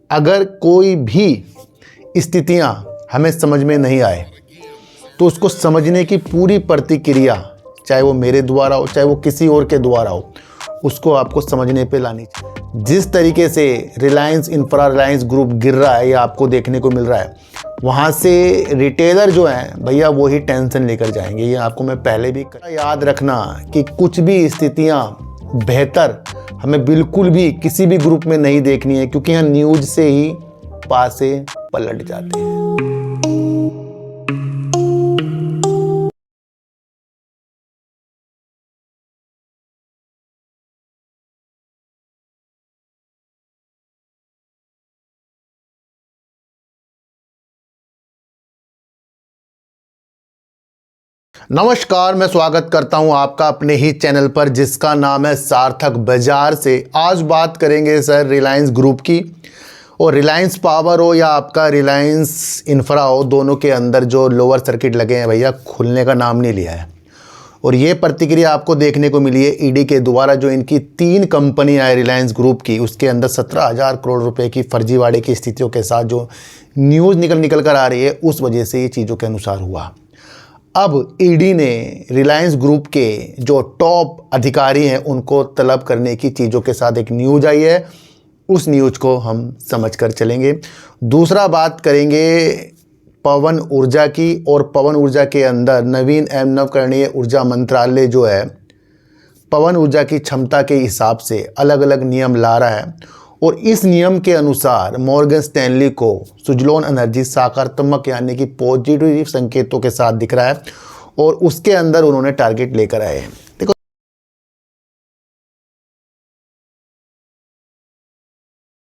अगर कोई भी स्थितियां हमें समझ में नहीं आए तो उसको समझने की पूरी प्रतिक्रिया, चाहे वो मेरे द्वारा हो चाहे वो किसी और के द्वारा हो, उसको आपको समझने पे लानी चाहिए। जिस तरीके से रिलायंस इंफ्रा, रिलायंस ग्रुप गिर रहा है, ये आपको देखने को मिल रहा है, वहाँ से रिटेलर जो हैं भैया वो ही टेंशन लेकर जाएंगे। ये आपको मैं पहले भी याद रखना कि कुछ भी स्थितियाँ बेहतर हमें बिल्कुल भी किसी भी ग्रुप में नहीं देखनी है, क्योंकि यहाँ न्यूज़ से ही पासे पलट जाते हैं। नमस्कार, मैं स्वागत करता हूं आपका अपने ही चैनल पर जिसका नाम है सार्थक बाजार से। आज बात करेंगे सर रिलायंस ग्रुप की, और रिलायंस पावर हो या आपका रिलायंस इंफ्रा हो, दोनों के अंदर जो लोअर सर्किट लगे हैं भैया खुलने का नाम नहीं लिया है। और ये प्रतिक्रिया आपको देखने को मिली है ईडी के द्वारा। जो इनकी 3 कंपनियां है रिलायंस ग्रुप की, उसके अंदर 17,000 करोड़ रुपए की फर्जीवाड़े की स्थितियों के साथ जो न्यूज़ निकल कर आ रही है, उस वजह से ये चीज़ों के अनुसार हुआ। अब ईडी ने रिलायंस ग्रुप के जो टॉप अधिकारी हैं उनको तलब करने की चीज़ों के साथ एक न्यूज़ आई है, उस न्यूज़ को हम समझ कर चलेंगे। दूसरा बात करेंगे पवन ऊर्जा की, और पवन ऊर्जा के अंदर नवीन एवं नवकरणीय ऊर्जा मंत्रालय जो है पवन ऊर्जा की क्षमता के हिसाब से अलग अलग नियम ला रहा है, और इस नियम के अनुसार मॉर्गन स्टैनली को सुजलोन एनर्जी सकारात्मक यानी कि पॉजिटिव संकेतों के साथ दिख रहा है, और उसके अंदर उन्होंने टारगेट लेकर आए हैं। देखो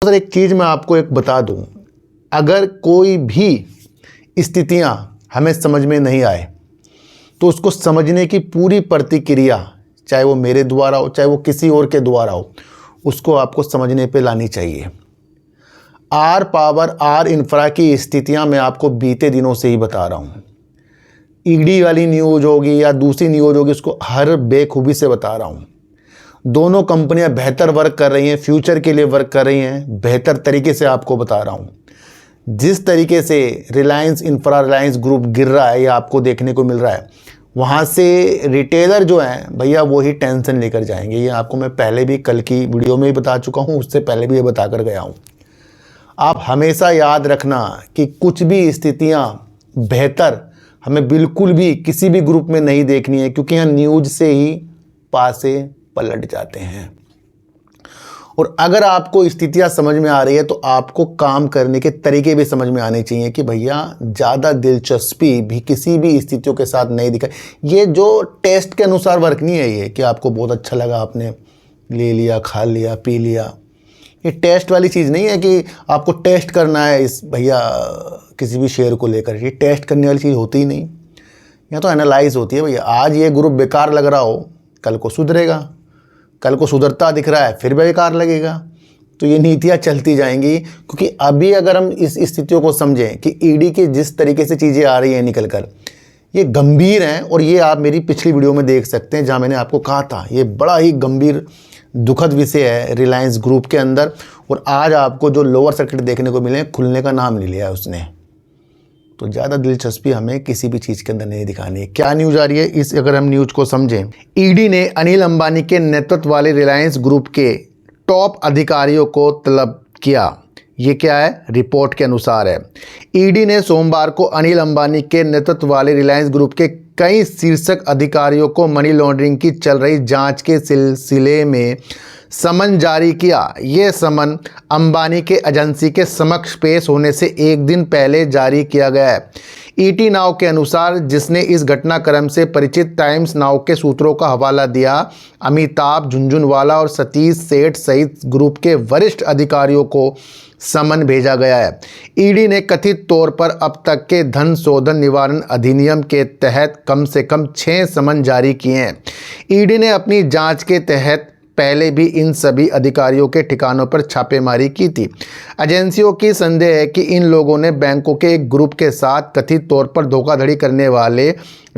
सर, एक चीज़ मैं आपको एक बता दूं, अगर कोई भी स्थितियां हमें समझ में नहीं आए तो उसको समझने की पूरी प्रतिक्रिया, चाहे वो मेरे द्वारा हो चाहे वो किसी और के द्वारा हो, उसको आपको समझने पे लानी चाहिए। आर पावर, आर इंफ्रा की स्थितियां मैं आपको बीते दिनों से ही बता रहा हूं। ईडी वाली न्यूज़ होगी या दूसरी न्यूज़ होगी, उसको हर बेखूबी से बता रहा हूं। दोनों कंपनियां बेहतर वर्क कर रही हैं, फ्यूचर के लिए वर्क कर रही हैं, बेहतर तरीके से आपको बता रहा हूं। जिस तरीके से रिलायंस इंफ्रा, रिलायंस ग्रुप गिर रहा है, ये आपको देखने को मिल रहा है, वहाँ से रिटेलर जो हैं भैया वो ही टेंशन लेकर जाएंगे। ये आपको मैं पहले भी कल की वीडियो में ही बता चुका हूँ, उससे पहले भी ये बता कर गया हूँ। आप हमेशा याद रखना कि कुछ भी स्थितियाँ बेहतर हमें बिल्कुल भी किसी भी ग्रुप में नहीं देखनी है, क्योंकि यहाँ न्यूज़ से ही पासे पलट जाते हैं। और अगर आपको स्थितियां समझ में आ रही है तो आपको काम करने के तरीके भी समझ में आने चाहिए कि भैया ज़्यादा दिलचस्पी भी किसी भी स्थितियों के साथ नहीं दिखाए। ये जो टेस्ट के अनुसार वर्क नहीं है, ये कि आपको बहुत अच्छा लगा, आपने ले लिया, खा लिया, पी लिया। ये टेस्ट वाली चीज़ नहीं है कि आपको टेस्ट करना है इस भैया किसी भी शेयर को लेकर। ये टेस्ट करने वाली चीज़ होती ही नहीं। यहाँ तो एनालाइज होती है भैया। आज ये ग्रुप बेकार लग रहा हो, कल को सुधरेगा, कल को सुधरता दिख रहा है फिर बेकार लगेगा। तो ये नीतियाँ चलती जाएंगी, क्योंकि अभी अगर हम इस स्थितियों को समझें कि ईडी की जिस तरीके से चीज़ें आ रही हैं निकल कर, ये गंभीर हैं। और ये आप मेरी पिछली वीडियो में देख सकते हैं, जहाँ मैंने आपको कहा था ये बड़ा ही गंभीर दुखद विषय है रिलायंस ग्रुप के अंदर। और आज आपको जो लोअर सर्किट देखने को मिले, खुलने का नाम नहीं लिया है उसने। तो ज़्यादा दिलचस्पी हमें किसी भी चीज़ के अंदर नहीं दिखानी है। क्या न्यूज़ आ रही है, इस अगर हम न्यूज़ को समझें, ईडी ने अनिल अंबानी के नेतृत्व वाले रिलायंस ग्रुप के टॉप अधिकारियों को तलब किया। ये क्या है, रिपोर्ट के अनुसार है। ईडी ने सोमवार को अनिल अंबानी के नेतृत्व वाले रिलायंस ग्रुप के कई शीर्षक अधिकारियों को मनी लॉन्ड्रिंग की चल रही जांच के सिलसिले में समन जारी किया। ये समन अंबानी के एजेंसी के समक्ष पेश होने से एक दिन पहले जारी किया गया है। ईटी नाउ के अनुसार, जिसने इस घटनाक्रम से परिचित टाइम्स नाउ के सूत्रों का हवाला दिया, अमिताभ झुंझुनवाला और सतीश सेठ सहित ग्रुप के वरिष्ठ अधिकारियों को समन भेजा गया है। ईडी ने कथित तौर पर अब तक के धन शोधन निवारण अधिनियम के तहत कम से कम 6 समन जारी किए हैं। ईडी ने अपनी जांच के तहत पहले भी इन सभी अधिकारियों के ठिकानों पर छापेमारी की थी। एजेंसियों की संदेह है कि इन लोगों ने बैंकों के एक ग्रुप के साथ कथित तौर पर धोखाधड़ी करने वाले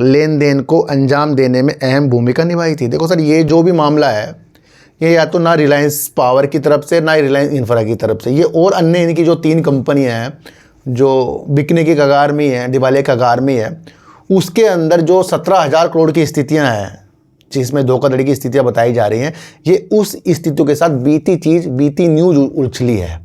लेन देन को अंजाम देने में अहम भूमिका निभाई थी। देखो सर, ये जो भी मामला है, ये या तो ना रिलायंस पावर की तरफ से ना रिलायंस इंफ्रा की तरफ से, ये और अन्य इनकी जो 3 कंपनियां हैं जो बिकने की कगार में है, दिवाले कगार में है, उसके अंदर जो 17,000 करोड़ की स्थितियां हैं जिसमें धोखाधड़ी की स्थितियां बताई जा रही हैं, ये उस स्थितियों के साथ बीती न्यूज उछली है।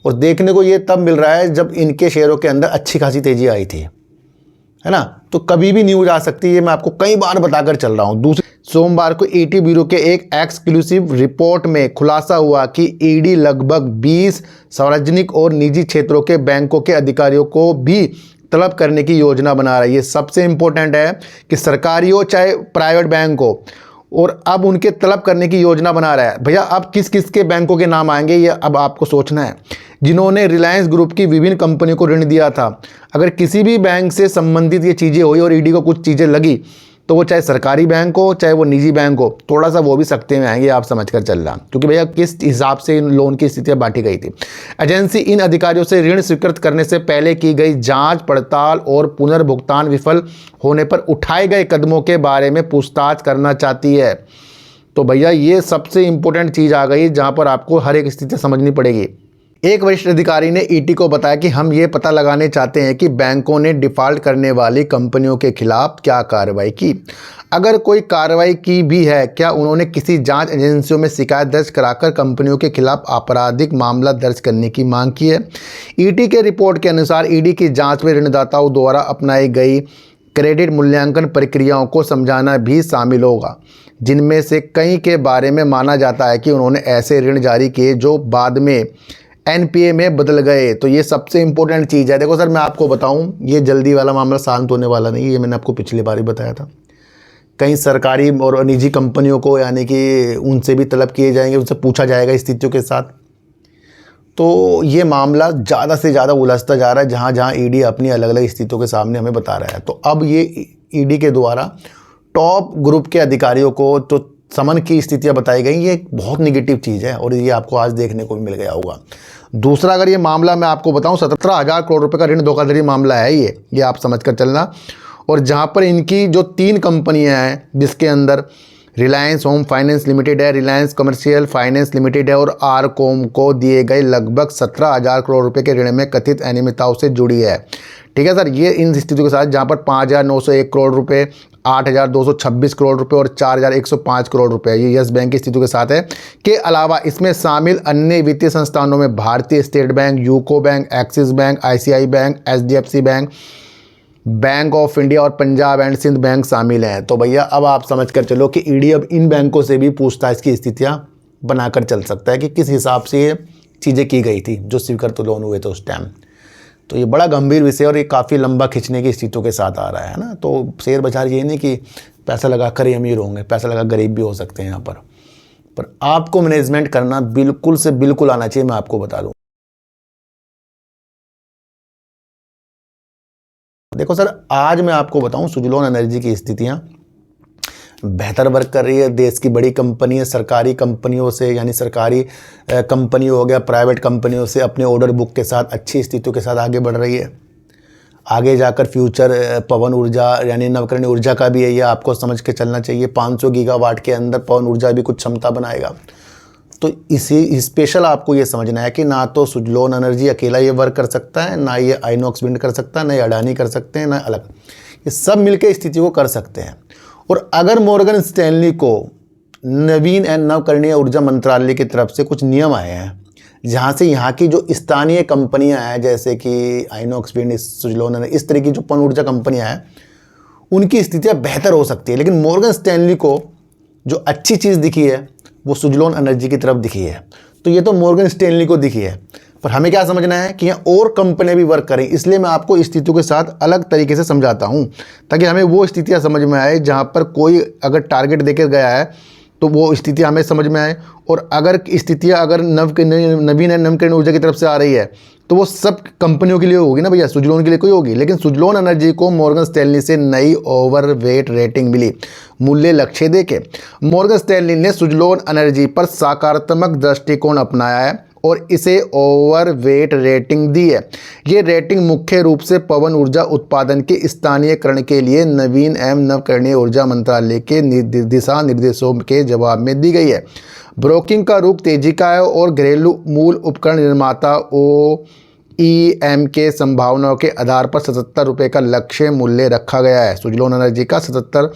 और देखने को ये तब मिल रहा है जब इनके शेयरों के अंदर अच्छी खासी तेजी आई थी, है ना। तो कभी भी न्यूज आ सकती है, मैं आपको कई बार बताकर चल रहा हूँ। दूसरे सोमवार को ईटी ब्यूरो के एक एक्सक्लूसिव रिपोर्ट में खुलासा हुआ कि ईडी लगभग 20 सार्वजनिक और निजी क्षेत्रों के बैंकों के अधिकारियों को भी तलब करने की योजना बना रही है। सबसे इंपॉर्टेंट है कि सरकारी हो चाहे प्राइवेट बैंक हो, और अब उनके तलब करने की योजना बना रहा है। भैया अब किस किस के बैंकों के नाम आएंगे ये अब आपको सोचना है। जिन्होंने रिलायंस ग्रुप की विभिन्न कंपनियों को ऋण दिया था, अगर किसी भी बैंक से संबंधित ये चीज़ें हुई और ईडी को कुछ चीज़ें लगी तो वो चाहे सरकारी बैंक हो चाहे वो निजी बैंक हो, थोड़ा सा वो भी सख्ते में आएंगे, आप समझ कर चल रहा। क्योंकि भैया किस हिसाब से इन लोन की स्थितियाँ बांटी गई थी। एजेंसी इन अधिकारियों से ऋण स्वीकृत करने से पहले की गई जांच पड़ताल और पुनर्भुगतान विफल होने पर उठाए गए कदमों के बारे में पूछताछ करना चाहती है। तो भैया ये सबसे इंपॉर्टेंट चीज़ आ गई जहाँ पर आपको हर एक स्थिति समझनी पड़ेगी। एक वरिष्ठ अधिकारी ने ईटी को बताया कि हम ये पता लगाने चाहते हैं कि बैंकों ने डिफ़ॉल्ट करने वाली कंपनियों के खिलाफ क्या कार्रवाई की, अगर कोई कार्रवाई की भी है, क्या उन्होंने किसी जांच एजेंसियों में शिकायत दर्ज कराकर कंपनियों के खिलाफ आपराधिक मामला दर्ज करने की मांग की है। ईटी के रिपोर्ट के अनुसार ईडी की जांच में ऋणदाताओं द्वारा अपनाई गई क्रेडिट मूल्यांकन प्रक्रियाओं को समझाना भी शामिल होगा, जिनमें से कई के बारे में माना जाता है कि उन्होंने ऐसे ऋण जारी किए जो बाद में एनपीए में बदल गए। तो ये सबसे इंपॉर्टेंट चीज़ है। देखो सर, मैं आपको बताऊं, ये जल्दी वाला मामला शांत होने वाला नहीं है, ये मैंने आपको पिछली बार ही बताया था। कई सरकारी और निजी कंपनियों को यानी कि उनसे भी तलब किए जाएंगे, उनसे पूछा जाएगा स्थितियों के साथ। तो ये मामला ज़्यादा से ज़्यादा उलझता जा रहा है, जहाँ जहाँ ईडी अपनी अलग अलग स्थितियों के सामने हमें बता रहा है। तो अब ये ईडी के द्वारा टॉप ग्रुप के अधिकारियों को तो समन की स्थितियां बताई गई, ये एक बहुत निगेटिव चीज़ है और ये आपको आज देखने को भी मिल गया होगा। दूसरा, अगर ये मामला मैं आपको बताऊं, 17,000 करोड़ रुपए का ऋण धोखाधड़ी मामला है ये आप समझ कर चलना। और जहां पर इनकी जो 3 कंपनियां हैं, जिसके अंदर रिलायंस होम फाइनेंस लिमिटेड है, रिलायंस कमर्शियल फाइनेंस लिमिटेड है और आरकॉम को दिए गए लगभग 17,000 करोड़ रुपए के ऋण में कथित अनियमितताओं से जुड़ी है। ठीक है सर, ये इन स्थितियों के साथ जहां पर 5,901 करोड़ रुपए, 8,226 करोड़ रुपए और 4,105 करोड़ रुपए ये यस बैंक की स्थितियों के साथ है। के अलावा इसमें शामिल अन्य वित्तीय संस्थानों में भारतीय state bank, UCO bank, axis bank, ICI bank, HDFC bank, bank of India और पंजाब एंड सिंध बैंक शामिल हैं। तो भैया अब आप समझ कर चलो कि ईडी अब इन बैंकों से भी पूछताछ की स्थितियां बनाकर चल सकता है कि किस हिसाब से ये चीज़ें की गई थी जो स्वीकृत लोन हुए थे उस टाइम। तो ये बड़ा गंभीर विषय और ये काफ़ी लंबा खींचने की स्थितियों के साथ आ रहा है ना। तो शेयर बाजार ये नहीं कि पैसा लगा कर ही अमीर होंगे, पैसा लगा गरीब भी हो सकते हैं यहाँ पर आपको मैनेजमेंट करना बिल्कुल से बिल्कुल आना चाहिए, मैं आपको बता दूँ। देखो सर, आज मैं आपको बताऊं, सुजलॉन एनर्जी की स्थितियां बेहतर वर्क कर रही है। देश की बड़ी कंपनी है, सरकारी कंपनियों से यानी सरकारी कंपनी हो गया, प्राइवेट कंपनियों से अपने ऑर्डर बुक के साथ अच्छी स्थितियों के साथ आगे बढ़ रही है। आगे जाकर फ्यूचर पवन ऊर्जा यानी नवकरणीय ऊर्जा का भी है, ये आपको समझ के चलना चाहिए। 500 गीगावाट के अंदर पवन ऊर्जा भी कुछ क्षमता बनाएगा। तो इसी स्पेशल आपको ये समझना है कि ना तो सुजलॉन एनर्जी अकेला ये वर्क कर सकता है, ना ये आइनॉक्स विंड कर सकता है, ना ये अडानी कर सकते हैं, ना अलग, ये सब मिलकर स्थिति को कर सकते हैं। और अगर मॉर्गन स्टैनली को नवीन एवं नवकरणीय ऊर्जा मंत्रालय की तरफ से कुछ नियम आए हैं, जहाँ से यहाँ की जो स्थानीय कंपनियाँ हैं जैसे कि आइनॉक्स विंड, सुजलॉन एनर्जी, इस तरह की जो पवन ऊर्जा कंपनियाँ हैं, उनकी स्थितियाँ बेहतर हो सकती है। लेकिन मॉर्गन स्टैनली को जो अच्छी चीज़ दिखी है वो सुजलॉन एनर्जी की तरफ दिखी है। तो ये तो मॉर्गन स्टैनली को दिखी है, पर हमें क्या समझना है कि यहाँ और कंपनियां भी वर्क करें। इसलिए मैं आपको स्थितियों के साथ अलग तरीके से समझाता हूँ, ताकि हमें वो स्थितियाँ समझ में आए जहाँ पर कोई अगर टारगेट देकर गया है तो वो स्थितियाँ हमें समझ में आए। और अगर स्थितियाँ अगर नवीन एवं नवकरणीय ऊर्जा की तरफ से आ रही है तो वो सब कंपनियों के लिए होगी ना भैया, सुजलॉन के लिए कोई होगी। लेकिन सुजलॉन एनर्जी को मॉर्गन स्टैनली से नई ओवरवेट रेटिंग मिली मूल्य लक्ष्य देके। मॉर्गन स्टैनली ने सुजलॉन एनर्जी पर सकारात्मक दृष्टिकोण अपनाया है और इसे ओवरवेट रेटिंग दी है। ये रेटिंग मुख्य रूप से पवन ऊर्जा उत्पादन के स्थानीयकरण के लिए नवीन एवं नवकरणीय ऊर्जा मंत्रालय के दिशा निर्देशों के जवाब में दी गई है। ब्रोकिंग का रुख तेजी का है और घरेलू मूल उपकरण निर्माता OEM के संभावनाओं के आधार पर 77 रुपये का लक्ष्य मूल्य रखा गया है। सुजलोन एनर्जी का 77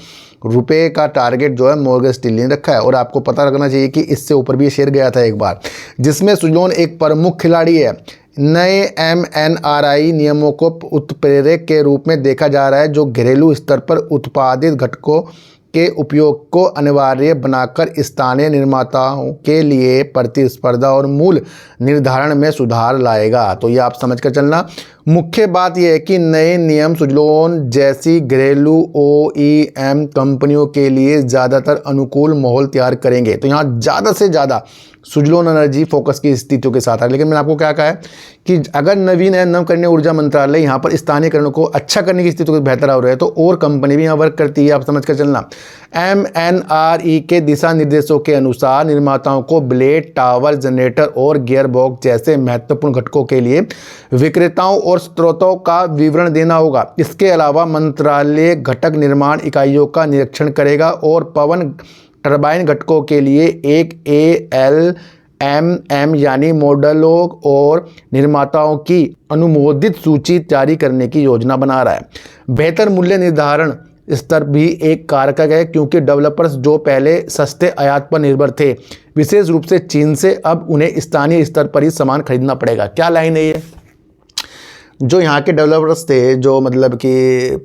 रुपये का टारगेट जो है मॉर्गन स्टैनली ने रखा है और आपको पता रखना चाहिए कि इससे ऊपर भी शेयर गया था एक बार, जिसमें सुजलोन एक प्रमुख खिलाड़ी है। नए MNRI नियमों को उत्प्रेरक के रूप में देखा जा रहा है, जो घरेलू स्तर पर उत्पादित घटकों के उपयोग को अनिवार्य बनाकर स्थानीय निर्माताओं के लिए प्रतिस्पर्धा और मूल्य निर्धारण में सुधार लाएगा। तो ये आप समझ कर चलना। मुख्य बात यह है कि नए नियम सुजलोन जैसी घरेलू OEM कंपनियों के लिए ज़्यादातर अनुकूल माहौल तैयार करेंगे। तो यहाँ ज़्यादा से ज़्यादा सुजलोन एनर्जी फोकस की स्थितियों के साथ है। लेकिन मैंने आपको क्या कहा है कि अगर नवीन एवं नवकरणीय ऊर्जा मंत्रालय यहाँ पर स्थानीयकरण को अच्छा करने की स्थिति को बेहतर हो रहा है तो और कंपनी भी यहाँ वर्क करती है, आप समझ कर चलना। MNRE के दिशा निर्देशों के अनुसार निर्माताओं को ब्लेड, टावर, जनरेटर और गियर बॉक्स जैसे महत्वपूर्ण घटकों के लिए विक्रेताओं और स्रोतों का विवरण देना होगा। इसके अलावा मंत्रालय घटक निर्माण इकाइयों का निरीक्षण करेगा और पवन टरबाइन घटकों के लिए एक ALMM यानी मॉडलों और निर्माताओं की अनुमोदित सूची जारी करने की योजना बना रहा है। बेहतर मूल्य निर्धारण स्तर भी एक कारक है, क्योंकि डेवलपर्स जो पहले सस्ते आयात पर निर्भर थे, विशेष रूप से चीन से, अब उन्हें स्थानीय स्तर पर ही सामान खरीदना पड़ेगा। क्या लाइन है ये? जो यहाँ के डेवलपर्स थे, जो मतलब कि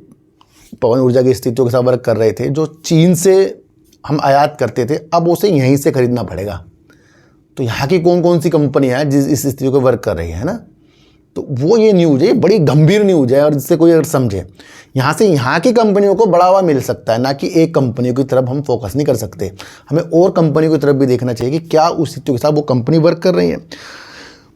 पवन ऊर्जा की स्थितियों के साथ वर्क कर रहे थे, जो चीन से हम आयात करते थे, अब उसे यहीं से खरीदना पड़ेगा। तो यहाँ की कौन कौन सी कंपनियाँ हैं जिस इस स्थिति को वर्क कर रही है ना, तो वो ये न्यूज़ है, बड़ी गंभीर न्यूज़ है। और जिससे कोई अगर समझे, यहाँ से यहाँ की कंपनियों को बढ़ावा मिल सकता है, ना कि एक कंपनी की तरफ हम फोकस नहीं कर सकते। हमें और कंपनियों की तरफ भी देखना चाहिए कि क्या उस स्थिति के साथ वो कंपनी वर्क कर रही है।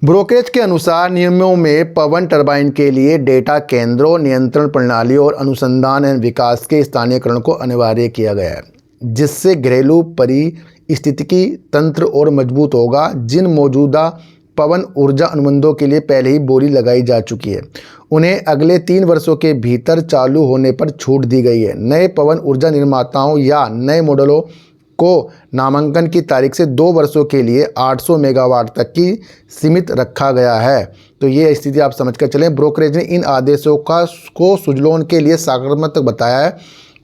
ब्रोकरेज के अनुसार नियमों में पवन टरबाइन के लिए डेटा केंद्रों, नियंत्रण प्रणाली और अनुसंधान एवं विकास के स्थानीयकरण को अनिवार्य किया गया है, जिससे घरेलू परिस्थितिकी तंत्र और मजबूत होगा। जिन मौजूदा पवन ऊर्जा अनुबंधों के लिए पहले ही बोली लगाई जा चुकी है, उन्हें अगले 3 वर्षों के भीतर चालू होने पर छूट दी गई है। नए पवन ऊर्जा निर्माताओं या नए मॉडलों को नामांकन की तारीख से 2 वर्षों के लिए 800 मेगावाट तक की सीमित रखा गया है। तो ये स्थिति आप समझकर चलें। ब्रोकरेज ने इन आदेशों को सुजलोन के लिए सकारात्मक बताया है,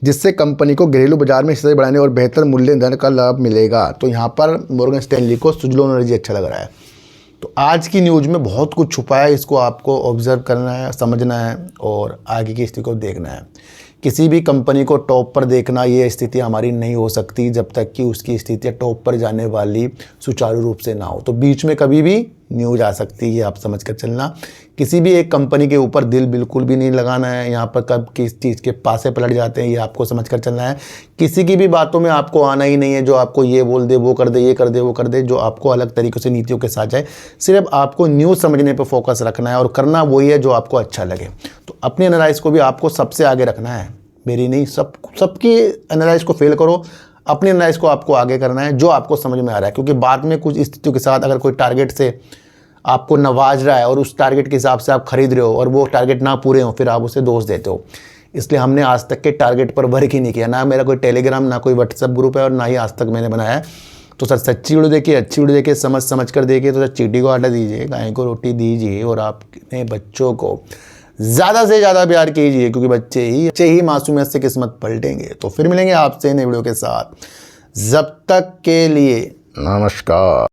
जिससे कंपनी को घरेलू बाजार में हिस्सा बढ़ाने और बेहतर मूल्य निर्धारण का लाभ मिलेगा। तो यहाँ पर मॉर्गन स्टैनली को सुजलोन एनर्जी अच्छा लग रहा है। तो आज की न्यूज़ में बहुत कुछ छुपा है, इसको आपको ऑब्जर्व करना है, समझना है और आगे की स्थिति को देखना है। किसी भी कंपनी को टॉप पर देखना, ये स्थिति हमारी नहीं हो सकती जब तक कि उसकी स्थिति टॉप पर जाने वाली सुचारू रूप से ना हो। तो बीच में कभी भी न्यूज़ आ सकती है, आप समझ कर चलना। किसी भी एक कंपनी के ऊपर दिल बिल्कुल भी नहीं लगाना है। यहाँ पर कब किस चीज़ के पासे पलट जाते हैं, ये आपको समझ कर चलना है। किसी की भी बातों में आपको आना ही नहीं है, जो आपको ये बोल दे, वो कर दे, ये कर दे, वो कर दे, जो आपको अलग तरीक़े से नीतियों के साथ जाए। सिर्फ आपको न्यूज़ समझने पर फोकस रखना है और करना वही है जो आपको अच्छा लगे। तो अपनी एनालाइज को भी आपको सबसे आगे रखना है, मेरी नहीं, सबकी एनालाइज को फेल करो, अपनी एनालाइज को आपको आगे करना है जो आपको समझ में आ रहा है। क्योंकि बाद में कुछ स्थितियों के साथ अगर कोई टारगेट से आपको नवाज रहा है और उस टारगेट के हिसाब से आप खरीद रहे हो और वो टारगेट ना पूरे हो, फिर आप उसे दोष देते हो। इसलिए हमने आज तक के टारगेट पर वर्क ही नहीं किया। ना मेरा कोई टेलीग्राम, ना कोई व्हाट्सएप ग्रुप है और ना ही आज तक मैंने बनाया है। तो सर सच्ची वीडियो देखिए, अच्छी वीडियो देखिए, समझ कर देखिए। तो सर चींटी को आटा दीजिए, गाय को रोटी दीजिए और अपने बच्चों को ज़्यादा से ज़्यादा प्यार कीजिए, क्योंकि बच्चे ही मासूमियत से किस्मत पलटेंगे। तो फिर मिलेंगे आपसे नए वीडियो के साथ। जब तक के लिए नमस्कार।